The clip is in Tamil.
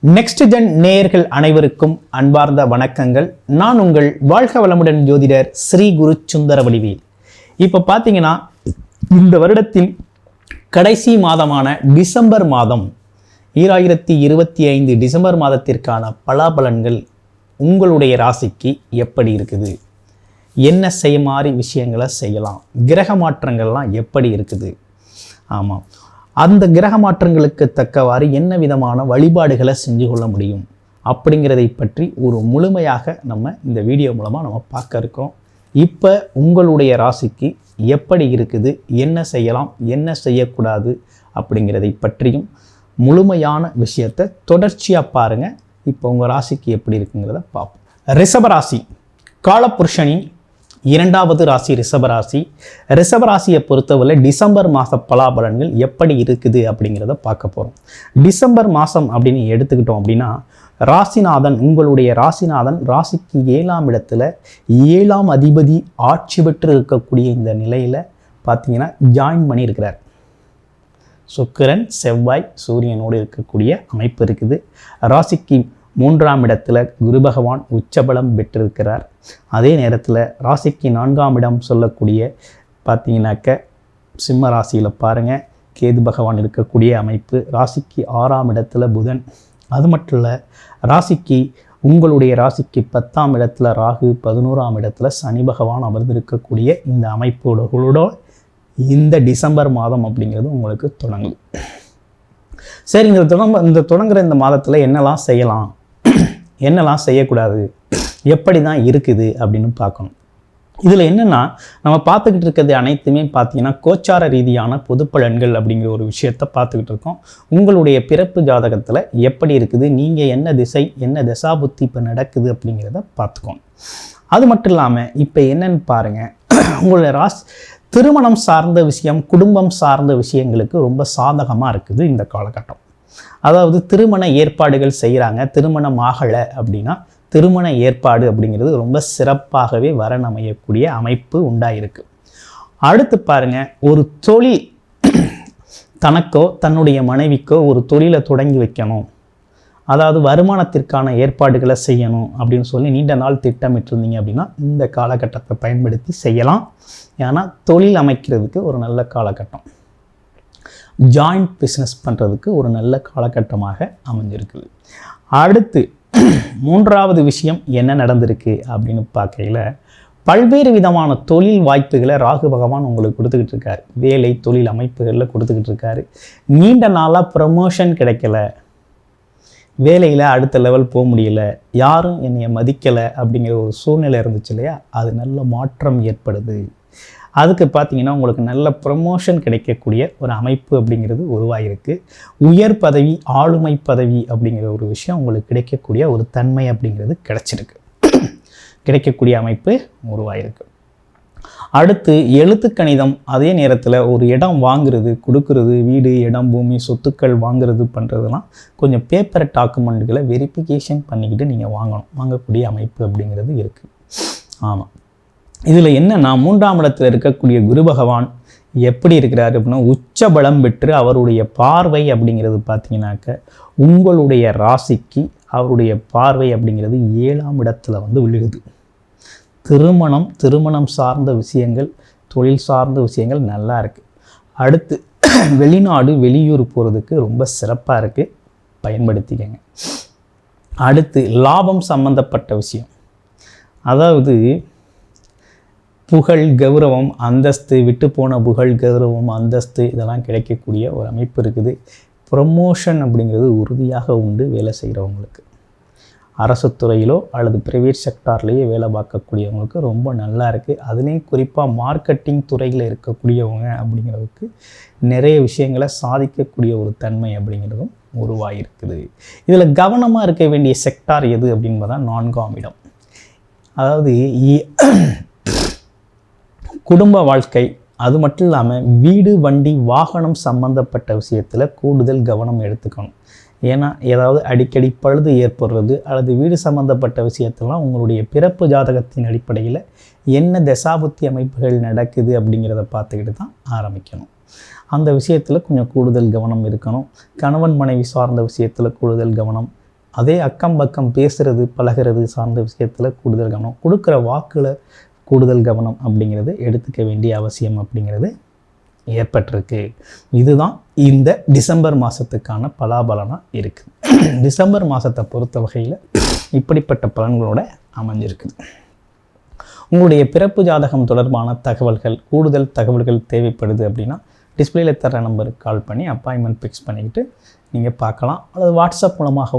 நெக்ஸ்ட் ஜென் நேயர்கள் அனைவருக்கும் அன்பார்ந்த வணக்கங்கள். நான் உங்கள் வாழ்க வளமுடன் ஜோதிடர் ஸ்ரீ குரு சுந்தர வடிவேல். இப்போ பார்த்தீங்கன்னா இந்த வருடத்தில் கடைசி மாதமான டிசம்பர் மாதம் 2025 டிசம்பர் மாதத்திற்கான பலாபலன்கள் உங்களுடைய ராசிக்கு எப்படி இருக்குது, என்ன செய்ய மாதிரி விஷயங்களை செய்யலாம், கிரக மாற்றங்கள்லாம் எப்படி இருக்குது, ஆமாம் அந்த கிரக மாற்றங்களுக்கு தக்கவாறு என்ன விதமான வழிபாடுகளை செஞ்சு கொள்ள முடியும் அப்படிங்கிறதை பற்றி ஒரு முழுமையாக நம்ம இந்த வீடியோ மூலமாக நம்ம பார்க்க இருக்கோம். இப்போ உங்களுடைய ராசிக்கு எப்படி இருக்குது, என்ன செய்யலாம், என்ன செய்யக்கூடாது அப்படிங்கிறதை பற்றியும் முழுமையான விஷயத்தை தொடர்ச்சியாக பாருங்கள். இப்போ உங்கள் ராசிக்கு எப்படி இருக்குங்கிறத பார்ப்போம். ரிஷபராசி காலபுருஷனின் இரண்டாவது ராசி ரிஷபராசி. ரிஷபராசியை பொறுத்தவரை டிசம்பர் மாத பலாபலன்கள் எப்படி இருக்குது அப்படிங்கிறத பார்க்க போகிறோம். டிசம்பர் மாதம் அப்படின்னு எடுத்துக்கிட்டோம் அப்படின்னா ராசிநாதன், உங்களுடைய ராசிநாதன் ராசிக்கு 7ஆம் இடத்துல 7ஆம் அதிபதி ஆட்சி பெற்று இருக்கக்கூடிய இந்த நிலையில் பார்த்தீங்கன்னா ஜாயின் பண்ணியிருக்கிறார். சுக்கிரன் செவ்வாய் சூரியனோடு இருக்கக்கூடிய அமைப்பு இருக்குது. ராசிக்கு 3ஆம் இடத்துல குரு பகவான் உச்சபலம் பெற்றிருக்கிறார். அதே நேரத்தில் ராசிக்கு 4ஆம் இடம் சொல்லக்கூடிய பார்த்தீங்கன்னாக்க சிம்ம ராசியில் பாருங்கள் கேது பகவான் இருக்கக்கூடிய அமைப்பு. ராசிக்கு 6ஆம் இடத்துல புதன். அது மட்டும் இல்லை, ராசிக்கு உங்களுடைய ராசிக்கு 10ஆம் இடத்துல ராகு, 11ஆம் இடத்துல சனி பகவான் அமர்ந்திருக்கக்கூடிய இந்த அமைப்போட இந்த டிசம்பர் மாதம் அப்படிங்கிறது உங்களுக்கு தொடங்குது. சரி, இந்த தொடங்குற இந்த மாதத்தில் என்னெல்லாம் செய்யலாம், என்னெல்லாம் செய்யக்கூடாது, எப்படி தான் இருக்குது அப்படின்னு பார்க்கணும். இதில் என்னென்னா நம்ம பார்த்துக்கிட்டு இருக்கிறது அனைத்துமே பார்த்தீங்கன்னா கோச்சார ரீதியான பொது பலன்கள் அப்படிங்கிற ஒரு விஷயத்தை பார்த்துக்கிட்டு இருக்கோம். உங்களுடைய பிறப்பு ஜாதகத்தில் எப்படி இருக்குது, நீங்கள் என்ன திசை என்ன தசாபுத்தி இப்போ நடக்குது அப்படிங்கிறத பார்த்துக்கோங்க. அது மட்டும் இல்லாமல் இப்போ என்னன்னு பாருங்கள், உங்களுடைய திருமணம் சார்ந்த விஷயம், குடும்பம் சார்ந்த விஷயங்களுக்கு ரொம்ப சாதகமாக இருக்குது இந்த காலகட்டம். அதாவது திருமண ஏற்பாடுகள் செய்கிறாங்க, திருமணம் ஆகலை அப்படின்னா திருமண ஏற்பாடு அப்படிங்கிறது ரொம்ப சிறப்பாகவே வரணமையக்கூடிய அமைப்பு உண்டாயிருக்கு. அடுத்து பாருங்கள், ஒரு தொழில் தனக்கோ தன்னுடைய மனைவிக்கோ ஒரு தொழிலை தொடங்கி வைக்கணும், அதாவது வருமானத்திற்கான ஏற்பாடுகளை செய்யணும் அப்படின்னு சொல்லி நீண்ட நாள் திட்டமிட்டிருந்தீங்க அப்படின்னா இந்த காலகட்டத்தை பயன்படுத்தி செய்யலாம். ஏன்னா தொழில் அமைக்கிறதுக்கு ஒரு நல்ல காலகட்டம், ஜாயிண்ட் பிஸ்னஸ் பண்ணுறதுக்கு ஒரு நல்ல காலகட்டமாக அமைஞ்சிருக்குது. அடுத்து 3வது விஷயம் என்ன நடந்திருக்கு அப்படின்னு பார்க்கையில் பல்வேறு விதமான தொழில் வாய்ப்புகளை ராகு பகவான் உங்களுக்கு கொடுத்துக்கிட்டு இருக்காரு. வேலை தொழில் அமைப்புகளில் கொடுத்துக்கிட்டு இருக்காரு. நீண்ட நாளாக ப்ரமோஷன் கிடைக்கல, வேலையில் அடுத்த லெவல் போக முடியல, யாரும் என்னைய மதிக்கலை அப்படிங்கிற ஒரு சூழ்நிலை இருந்துச்சு இல்லையா, அது நல்ல மாற்றம் ஏற்படுது. அதுக்கு பார்த்தீங்கன்னா உங்களுக்கு நல்ல ப்ரமோஷன் கிடைக்கக்கூடிய ஒரு அமைப்பு அப்படிங்கிறது உருவாகிருக்கு. உயர் பதவி, ஆளுமை பதவி அப்படிங்கிற ஒரு விஷயம் உங்களுக்கு கிடைக்கக்கூடிய ஒரு தன்மை அப்படிங்கிறது கிடைக்கக்கூடிய அமைப்பு உருவாகிருக்கு. அடுத்து எழுத்துக்கணிதம், அதே நேரத்தில் ஒரு இடம் வாங்குறது, கொடுக்கறது, வீடு இடம் பூமி சொத்துக்கள் வாங்குறது பண்ணுறதுலாம் கொஞ்சம் பேப்பர் டாக்குமெண்ட்டுகளை வெரிஃபிகேஷன் பண்ணிக்கிட்டு நீங்கள் வாங்கக்கூடிய அமைப்பு அப்படிங்கிறது இருக்குது. ஆமாம், இதில் என்னென்னா 3ஆம் இடத்துல இருக்கக்கூடிய குரு பகவான் எப்படி இருக்கிறாரு அப்படின்னா உச்சபலம் பெற்று அவருடைய பார்வை அப்படிங்கிறது பார்த்தீங்கன்னாக்க உங்களுடைய ராசிக்கு அவருடைய பார்வை அப்படிங்கிறது 7ஆம் இடத்துல விழுகுது. திருமணம் சார்ந்த விஷயங்கள், தொழில் சார்ந்த விஷயங்கள் நல்லா இருக்குது. அடுத்து வெளிநாடு வெளியூர் போகிறதுக்கு ரொம்ப சிறப்பாக இருக்குது, பயன்படுத்திக்கங்க. அடுத்து லாபம் சம்பந்தப்பட்ட விஷயம், அதாவது புகழ் கௌரவம் அந்தஸ்து, விட்டு போன புகழ் கௌரவம் அந்தஸ்து இதெல்லாம் கிடைக்கக்கூடிய ஒரு அமைப்பு இருக்குது. ப்ரமோஷன் அப்படிங்கிறது உறுதியாக உண்டு வேலை செய்கிறவங்களுக்கு. அரசு துறையிலோ அல்லது ப்ரைவேட் செக்டார்லேயே வேலை பார்க்கக்கூடியவங்களுக்கு ரொம்ப நல்லா இருக்குது. அதுலேயும் குறிப்பாக மார்க்கெட்டிங் துறையில் இருக்கக்கூடியவங்க அப்படிங்கிறதுக்கு நிறைய விஷயங்களை சாதிக்கக்கூடிய ஒரு தன்மை அப்படிங்கிறதும் உருவாகிருக்குது. இதில் கவனமாக இருக்க வேண்டிய செக்டார் எது அப்படின்னு பார்த்தா 4ஆம் இடம். அதாவது குடும்ப வாழ்க்கை, அது மட்டும் இல்லாமல் வீடு வண்டி வாகனம் சம்பந்தப்பட்ட விஷயத்தில் கூடுதல் கவனம் எடுத்துக்கணும். ஏன்னா ஏதாவது அடிக்கடி பழுது ஏற்படுறது அல்லது வீடு சம்பந்தப்பட்ட விஷயத்தெல்லாம் உங்களுடைய பிறப்பு ஜாதகத்தின் அடிப்படையில் என்ன தசாபுத்தி அமைப்புகள் நடக்குது அப்படிங்கிறத பார்த்துக்கிட்டு தான் ஆரம்பிக்கணும். அந்த விஷயத்தில் கொஞ்சம் கூடுதல் கவனம் இருக்கணும். கணவன் மனைவி சார்ந்த விஷயத்தில் கூடுதல் கவனம், அதே அக்கம் பக்கம் பேசுகிறது பழகிறது சார்ந்த விஷயத்தில் கூடுதல் கவனம், கொடுக்குற வாக்கில் கூடுதல் கவனம் அப்படிங்கிறது எடுத்துக்க வேண்டிய அவசியம் அப்படிங்கிறது ஏற்பட்டிருக்கு. இதுதான் இந்த டிசம்பர் மாதத்துக்கான பலாபலனாக இருக்குது. டிசம்பர் மாதத்தை பொறுத்த வகையில் இப்படிப்பட்ட பலன்களோட அமைஞ்சிருக்குது. உங்களுடைய பிறப்பு ஜாதகம் தொடர்பான தகவல்கள், கூடுதல் தகவல்கள் தேவைப்படுது அப்படின்னா டிஸ்பிளேல தர நம்பருக்கு கால் பண்ணி அப்பாயின்மெண்ட் ஃபிக்ஸ் பண்ணிக்கிட்டு நீங்கள் பார்க்கலாம். அல்லது வாட்ஸ்அப் மூலமாக